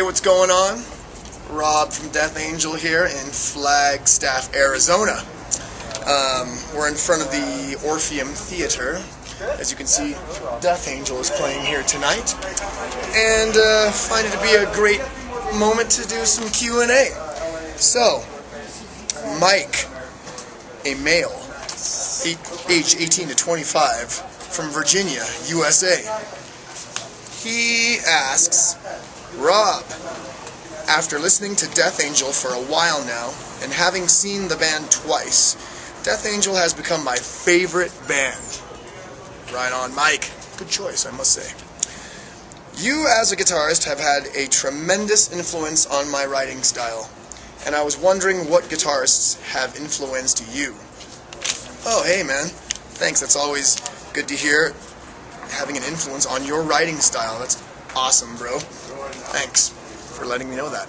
what's going on? Rob from Death Angel here in Flagstaff, Arizona. We're in front of the Orpheum Theater. As you can see, Death Angel is playing here tonight. And find it to be a great moment to do some Q&A. So, Mike, a male, age 18 to 25, from Virginia, USA. He asks, Rob, after listening to Death Angel for a while now, and having seen the band twice, Death Angel has become my favorite band. Right on, Mike. Good choice, I must say. You, as a guitarist, have had a tremendous influence on my writing style, and I was wondering what guitarists have influenced you. Oh, hey, man. Thanks, that's always good to hear, having an influence on your writing style. That's awesome, bro. Thanks for letting me know that.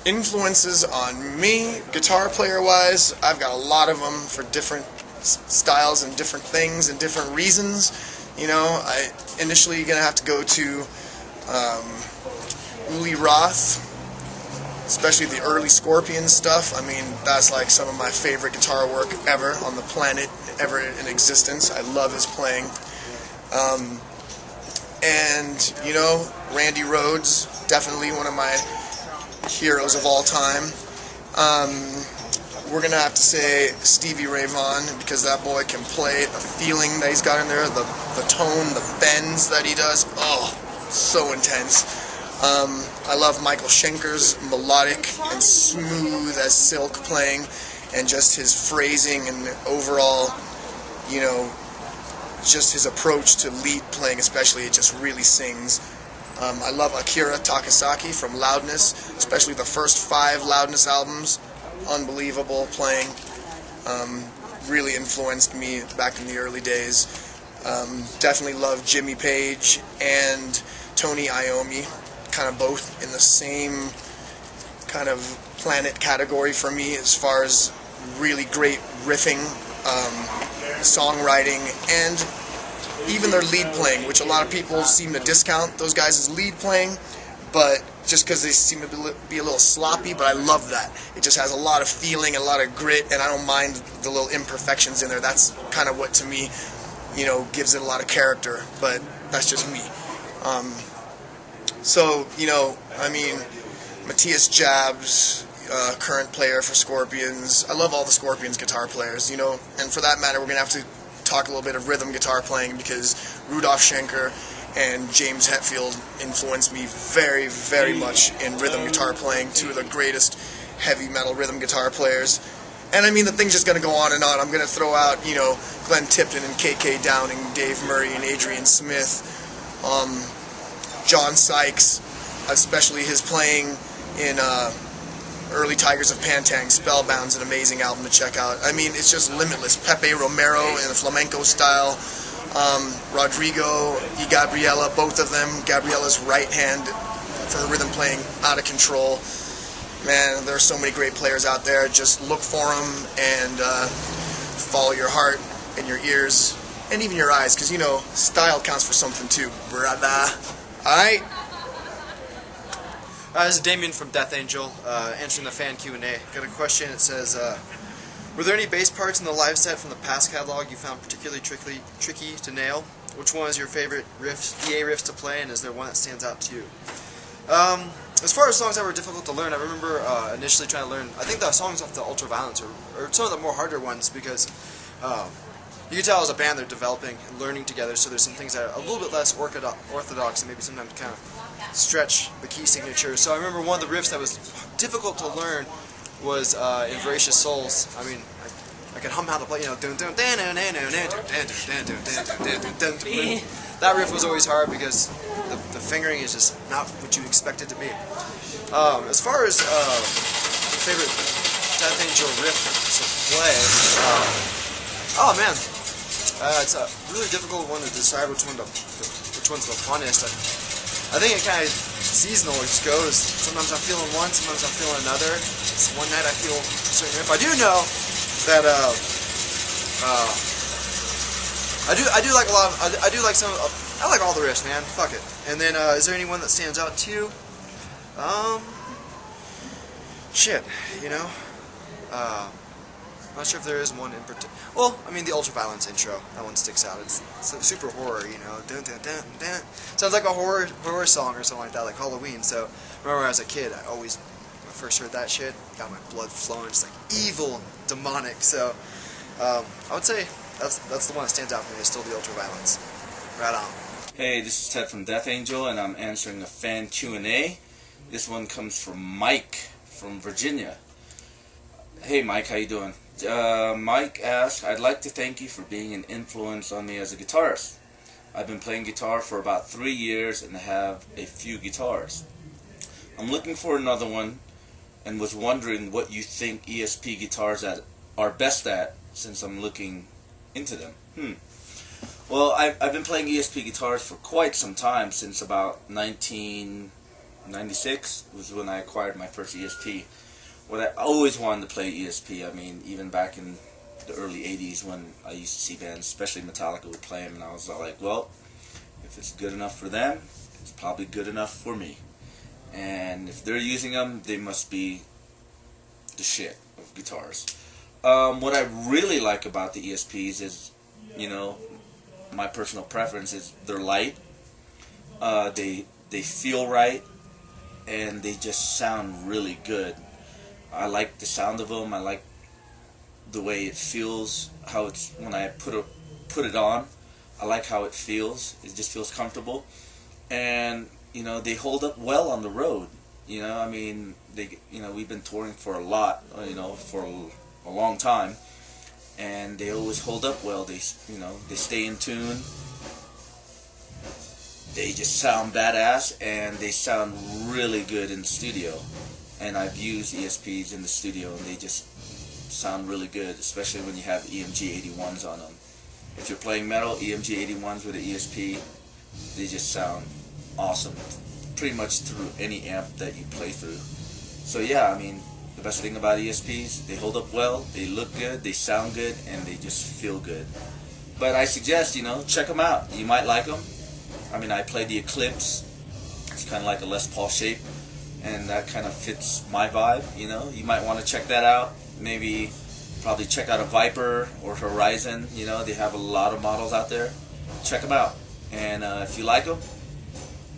Influences on me, guitar player-wise, I've got a lot of them for different styles and different things and different reasons. You know, I initially gonna have to go to Uli Roth, especially the early Scorpion stuff. I mean, that's like some of my favorite guitar work ever on the planet, ever in existence. I love his playing. And, you know, Randy Rhoads, definitely one of my heroes of all time. We're going to have to say Stevie Ray Vaughan, because that boy can play. The feeling that he's got in there, the tone, the bends that he does, oh, so intense. I love Michael Schenker's melodic and smooth as silk playing, and just his phrasing and overall, you know, just his approach to lead playing especially, it just really sings. I love Akira Takasaki from Loudness, especially the first 5 Loudness albums. Unbelievable playing. Really influenced me back in the early days. Definitely love Jimmy Page and Tony Iommi, kind of both in the same kind of planet category for me as far as really great riffing, songwriting, and even their lead playing, which a lot of people seem to discount those guys' lead playing, but just because they seem to be a little sloppy, but I love that. It just has a lot of feeling and a lot of grit, and I don't mind the little imperfections in there. That's kind of what, to me, you know, gives it a lot of character, but that's just me. So, you know, I mean, Matthias Jabs, current player for Scorpions. I love all the Scorpions guitar players, you know, and for that matter, we're going to have to talk a little bit of rhythm guitar playing, because Rudolf Schenker and James Hetfield influenced me very, very much in rhythm guitar playing, 2 of the greatest heavy metal rhythm guitar players. And I mean, the thing's just going to go on and on. I'm going to throw out, you know, Glenn Tipton and KK Downing, Dave Murray and Adrian Smith, John Sykes, especially his playing in early Tigers of Pantang. Spellbound's an amazing album to check out. I mean, it's just limitless. Pepe Romero in the flamenco style, Rodrigo y Gabriela, both of them. Gabriela's right hand for her rhythm playing, out of control. Man, there are so many great players out there. Just look for them and follow your heart and your ears and even your eyes, because, you know, style counts for something too, brother. Alright? This is Damien from Death Angel, answering the FanQ&A. Got a question. It says, were there any bass parts in the live set from the past catalog you found particularly tricky to nail? Which one is your favorite EA riffs to play, and is there one that stands out to you? As far as songs that were difficult to learn, I remember initially trying to learn, I think the songs off the Ultraviolence or some of the more harder ones, because you can tell as a band they're developing and learning together, so there's some things that are a little bit less orthodox and maybe sometimes kind of stretch the key signature. So I remember one of the riffs that was difficult to learn was in Voracious Souls. I mean, I could hum how to play, you know, that riff was always hard because the fingering is just not what you expect it to be. As far as favorite Death Angel riff to play, oh man, it's a really difficult one to decide which one's the funnest. I think it kind of seasonal. It just goes. Sometimes I'm feeling one, sometimes I'm feeling another. One night I feel a certain riff. I do know that I do like a lot of, I do like some I like all the riffs, man. Fuck it. And then, is there anyone that stands out to you? Shit, you know? I'm not sure if there is one in particular. Well, I mean, the Ultraviolence intro. That one sticks out. It's super horror, you know? Dun, dun, dun, dun. Sounds like a horror song or something like that, like Halloween. So, I remember as a kid, when I first heard that shit, got my blood flowing, just like evil, demonic. So, I would say that's the one that stands out for me, is still the Ultraviolence. Right on. Hey, this is Ted from Death Angel, and I'm answering a fan Q&A. This one comes from Mike from Virginia. Hey Mike, how you doing? Mike asks, I'd like to thank you for being an influence on me as a guitarist. I've been playing guitar for about 3 years and have a few guitars. I'm looking for another one and was wondering what you think ESP guitars are best at, since I'm looking into them. Well, I've been playing ESP guitars for quite some time, since about 1996 was when I acquired my first ESP. What I always wanted to play ESP. I mean, even back in the early 80s when I used to see bands, especially Metallica, would play them, and I was like, well, if it's good enough for them, it's probably good enough for me. And if they're using them, they must be the shit of guitars. What I really like about the ESPs is, you know, my personal preference is they're light, they feel right, and they just sound really good. I like the sound of them. I like the way it feels, how it's when I put it on. I like how it feels. It just feels comfortable, and you know, they hold up well on the road. You know, I mean, we've been touring for a lot, you know, for a long time, and they always hold up well. They stay in tune. They just sound badass, and they sound really good in the studio. And I've used ESPs in the studio, and they just sound really good, especially when you have EMG 81s on them. If you're playing metal, EMG 81s with an ESP, they just sound awesome, pretty much through any amp that you play through. So yeah, I mean, the best thing about ESPs, they hold up well, they look good, they sound good, and they just feel good. But I suggest, you know, check them out. You might like them. I mean, I play the Eclipse. It's kind of like a Les Paul shape, and that kind of fits my vibe, you know. You might want to check that out. Maybe probably check out a Viper or Horizon. You know, they have a lot of models out there. Check them out. And if you like them,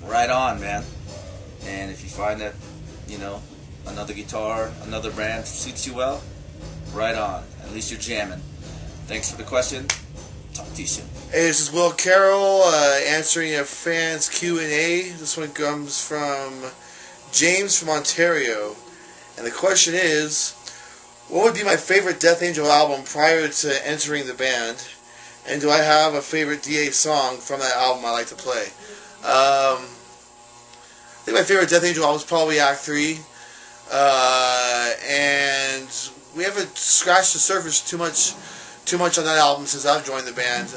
right on, man. And if you find that, you know, another guitar, another brand suits you well, right on. At least you're jamming. Thanks for the question. Talk to you soon. Hey, this is Will Carroll answering a fan's Q&A. This one comes from James from Ontario. And the question is, what would be my favorite Death Angel album prior to entering the band? And do I have a favorite DA song from that album I like to play? I think my favorite Death Angel album is probably Act 3. And we haven't scratched the surface too much on that album since I've joined the band.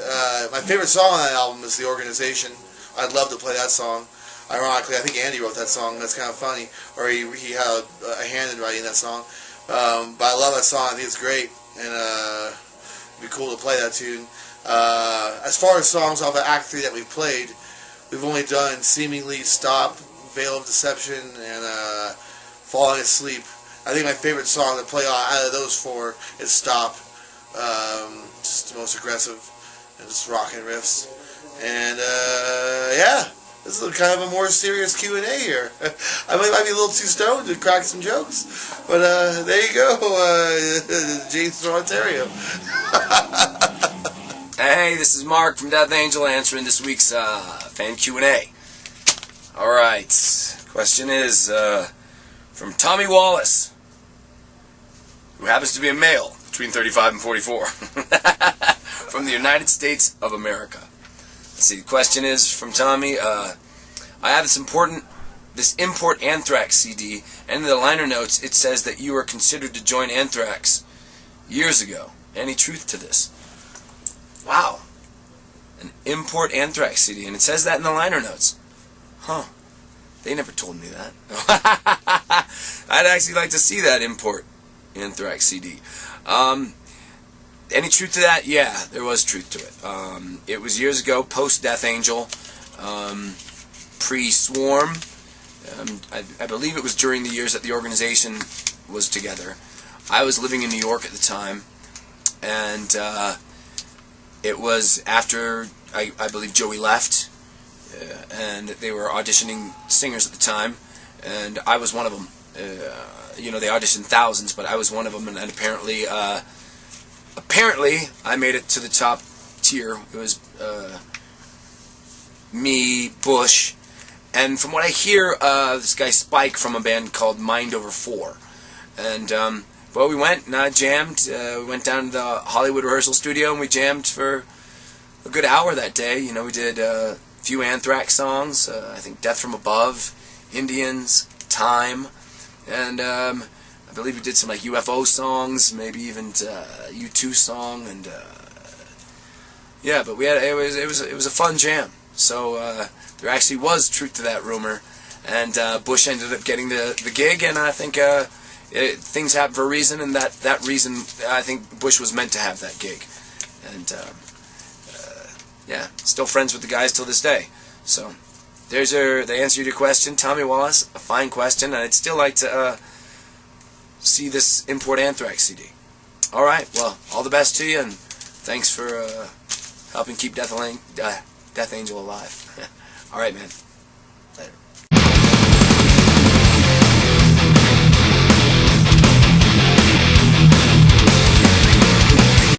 My favorite song on that album is The Organization. I'd love to play that song. Ironically, I think Andy wrote that song. That's kind of funny. Or he had a hand in writing that song. But I love that song. I think it's great. And it'd be cool to play that tune. As far as songs off of Act 3 that we've played, we've only done Seemingly, Stop, Veil of Deception, and Falling Asleep. I think my favorite song to play out of those four is Stop. Just the most aggressive and just rocking riffs. And yeah, this is kind of a more serious Q&A here. I might be a little too stoned to crack some jokes, but there you go, James from Ontario. Hey, this is Mark from Death Angel answering this week's fan Q&A. Alright, question is from Tommy Wallace, who happens to be a male between 35 and 44 from the United States of America. Let's see, the question is from Tommy, I have this import Anthrax CD, and in the liner notes it says that you were considered to join Anthrax years ago. Any truth to this? Wow. An import Anthrax CD, and it says that in the liner notes. Huh. They never told me that. I'd actually like to see that import Anthrax CD. Any truth to that? Yeah, there was truth to it. It was years ago, post Death Angel. pre-Swarm. I believe it was during the years that the organization was together. I was living in New York at the time, and it was after I believe Joey left, and they were auditioning singers at the time, and I was one of them. You know, they auditioned thousands, but I was one of them, and apparently I made it to the top tier. It was me, Bush, and from what I hear, this guy Spike from a band called Mind Over 4. And well, we went and I jammed. We went down to the Hollywood rehearsal studio and we jammed for a good hour that day. You know, we did a few Anthrax songs. I think Death from Above, Indians, Time, and I believe we did some like UFO songs, maybe even U2 song, and yeah. But we had it was a fun jam. So there actually was truth to that rumor, and Bush ended up getting the gig, and I think things happen for a reason, and that reason, I think Bush was meant to have that gig, and yeah, still friends with the guys till this day. So there's the answer to your question, Tommy Wallace. A fine question, and I'd still like to see this Import Anthrax CD. All right, well, all the best to you, and thanks for helping keep Death Angel alive. All right, man. Later.